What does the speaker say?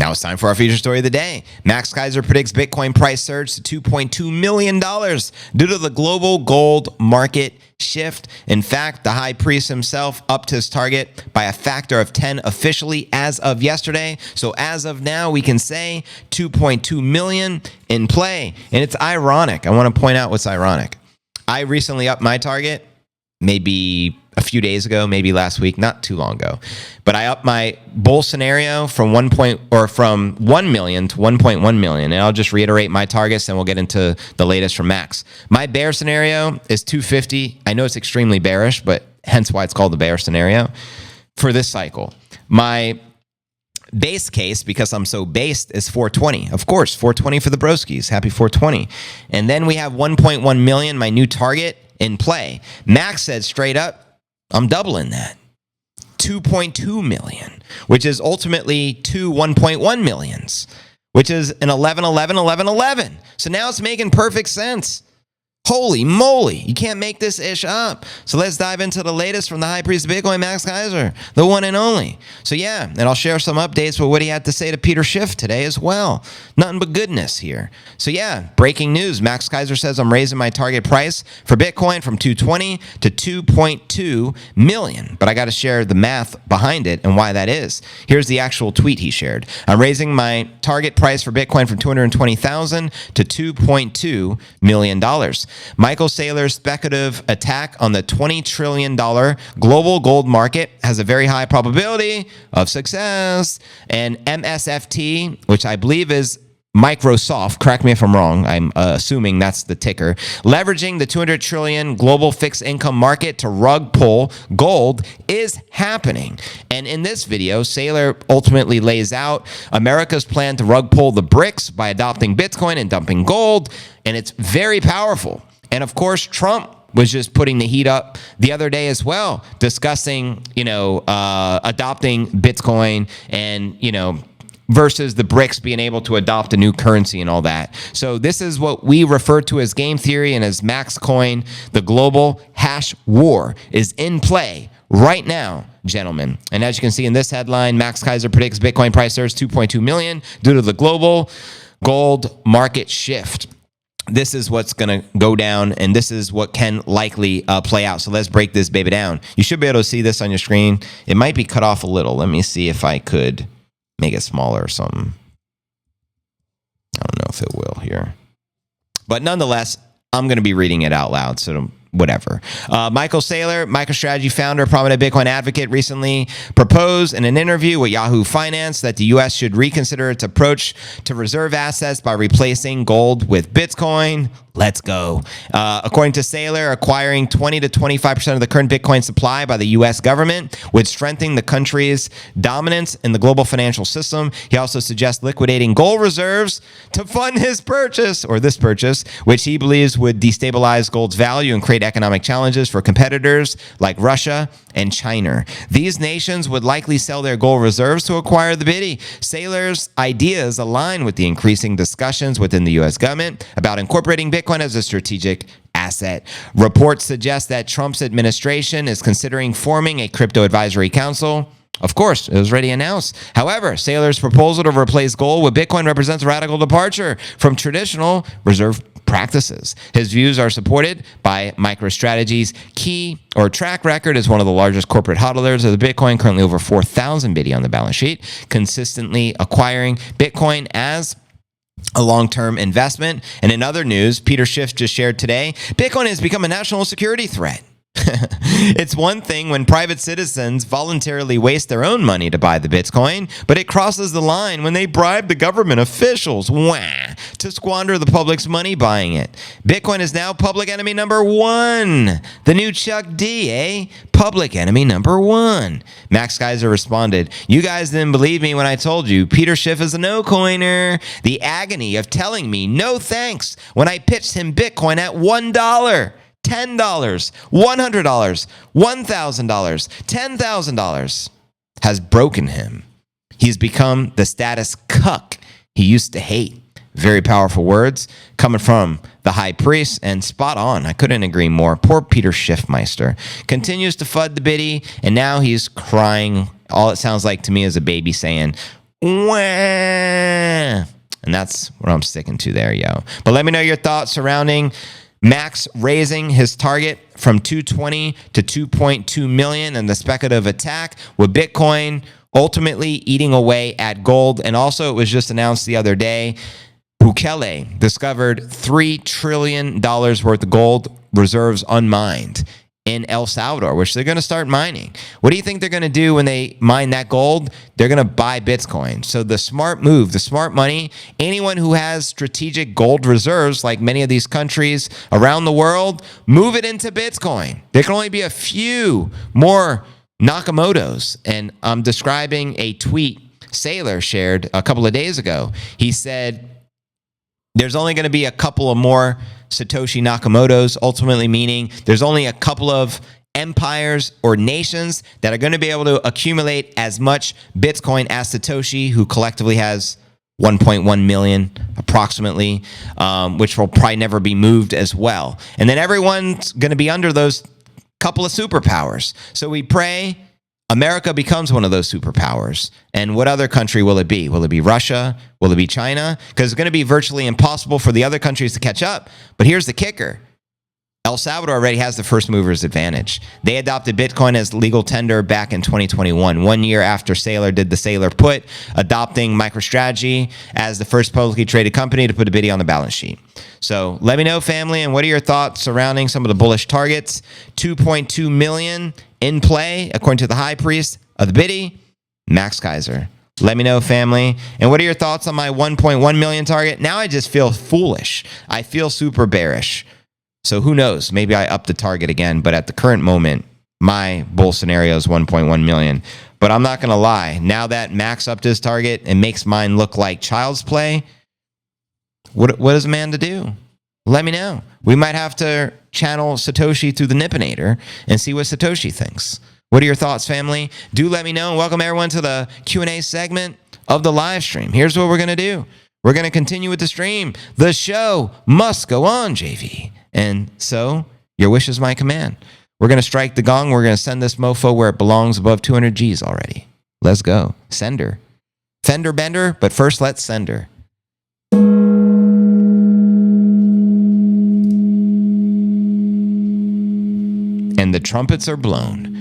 Now it's time for our feature story of the day. Max Keiser predicts Bitcoin price surge to $2.2 million due to the global gold market shift. In fact, the high priest himself upped his target by a factor of 10 officially as of yesterday. So as of now, we can say 2.2 million in play. And it's ironic. I want to point out what's ironic. I recently upped my target, maybe a few days ago, maybe last week, not too long ago. But I upped my bull scenario from 1 million to 1.1 million. And I'll just reiterate my targets and we'll get into the latest from Max. My bear scenario is 250. I know it's extremely bearish, but hence why it's called the bear scenario for this cycle. My base case, because I'm so based, is 420. Of course, 420 for the broskies. Happy 420. And then we have 1.1 million, my new target, in play. Max said straight up, I'm doubling that. 2.2 million, which is ultimately two 1.1 millions, which is an 11, 11, 11, 11. So now it's making perfect sense. Holy moly, you can't make this ish up. So let's dive into the latest from the high priest of Bitcoin, Max Keiser, the one and only. So yeah, and I'll share some updates with what he had to say to Peter Schiff today as well. Nothing but goodness here. So yeah, breaking news. Max Keiser says I'm raising my target price for Bitcoin from 220 to 2.2 million. But I got to share the math behind it and why that is. Here's the actual tweet he shared. I'm raising my target price for Bitcoin from 220,000 to $2.2 million. Michael Saylor's speculative attack on the $20 trillion global gold market has a very high probability of success. And MSFT, which I believe is Microsoft, correct me if I'm wrong, I'm assuming that's the ticker, leveraging the 200 trillion global fixed income market to rug pull gold is happening. And in this video, Saylor ultimately lays out America's plan to rug pull the BRICS by adopting Bitcoin and dumping gold, and it's very powerful. And of course, Trump was just putting the heat up the other day as well, discussing, adopting Bitcoin and, versus the BRICS being able to adopt a new currency and all that. So this is what we refer to as game theory, and as Max coined, the global hash war is in play right now, gentlemen. And as you can see in this headline, Max Keiser predicts Bitcoin price surge 2.2 million due to the global gold market shift. This is what's going to go down, and this is what can likely play out. So let's break this baby down. You should be able to see this on your screen. It might be cut off a little. Let me see if I could make it smaller or something. I don't know if it will here. But nonetheless, I'm going to be reading it out loud, so whatever. Michael Saylor, MicroStrategy founder, prominent Bitcoin advocate, recently proposed in an interview with Yahoo Finance that the U.S. should reconsider its approach to reserve assets by replacing gold with Bitcoin. Let's go. According to Saylor, acquiring 20 to 25% of the current Bitcoin supply by the U.S. government would strengthen the country's dominance in the global financial system. He also suggests liquidating gold reserves to fund his purchase, or this purchase, which he believes would destabilize gold's value and create economic challenges for competitors like Russia and China. These nations would likely sell their gold reserves to acquire the biddy. Saylor's ideas align with the increasing discussions within the U.S. government about incorporating Bitcoin as a strategic asset. Reports suggest that Trump's administration is considering forming a crypto advisory council. Of course, it was already announced. However, Saylor's proposal to replace gold with Bitcoin represents a radical departure from traditional reserve practices. His views are supported by MicroStrategy's track record as one of the largest corporate hodlers of the Bitcoin, currently over 4,000 biddy on the balance sheet, consistently acquiring Bitcoin as a long-term investment. And in other news, Peter Schiff just shared today, Bitcoin has become a national security threat. It's one thing when private citizens voluntarily waste their own money to buy the Bitcoin, but it crosses the line when they bribe the government officials to squander the public's money buying it. Bitcoin is now public enemy number one. The new Chuck D, eh? Public enemy number one. Max Keiser responded, "You guys didn't believe me when I told you Peter Schiff is a no-coiner. The agony of telling me no thanks when I pitched him Bitcoin at $1. $10, $100, $1,000, $10,000 has broken him. He's become the status cuck he used to hate." Very powerful words coming from the high priest, and spot on. I couldn't agree more. Poor Peter Schiffmeister continues to FUD the biddy, and now he's crying. All it sounds like to me is a baby saying, "Wah." And that's what I'm sticking to there, yo. But let me know your thoughts surrounding Max raising his target from 220 to 2.2 million and the speculative attack with Bitcoin ultimately eating away at gold. And also, it was just announced the other day, Bukele discovered $3 trillion worth of gold reserves unmined in El Salvador, which they're going to start mining. What do you think they're going to do when they mine that gold? They're going to buy Bitcoin. So the smart move, the smart money, anyone who has strategic gold reserves, like many of these countries around the world, move it into Bitcoin. There can only be a few more Nakamotos. And I'm describing a tweet Sailor shared a couple of days ago. He said, there's only going to be a couple of more Satoshi Nakamotos, ultimately meaning there's only a couple of empires or nations that are going to be able to accumulate as much Bitcoin as Satoshi, who collectively has 1.1 million approximately, which will probably never be moved as well. And then everyone's going to be under those couple of superpowers. So we pray America becomes one of those superpowers. And what other country will it be? Will it be Russia? Will it be China? Because it's going to be virtually impossible for the other countries to catch up. But here's the kicker. El Salvador already has the first mover's advantage. They adopted Bitcoin as legal tender back in 2021, 1 year after Sailor did the Sailor put, adopting MicroStrategy as the first publicly traded company to put a biddy on the balance sheet. So let me know, family, and what are your thoughts surrounding some of the bullish targets? 2.2 million in play, according to the high priest of the biddy, Max Keiser. Let me know, family. And what are your thoughts on my 1.1 million target? Now I just feel foolish. I feel super bearish. So who knows? Maybe I up the target again. But at the current moment, my bull scenario is 1.1 million. But I'm not going to lie. Now that Max upped his target and makes mine look like child's play, what is a man to do? Let me know. We might have to channel Satoshi through the Nippinator and see what Satoshi thinks. What are your thoughts, family? Do let me know. And welcome everyone to the Q&A segment of the live stream. Here's what we're going to do. We're going to continue with the stream. The show must go on, JV. And so your wish is my command. We're going to strike the gong. We're going to send this mofo where it belongs, above 200 G's already. Let's go. Send her. Fender bender, but first let's send her. And the trumpets are blown.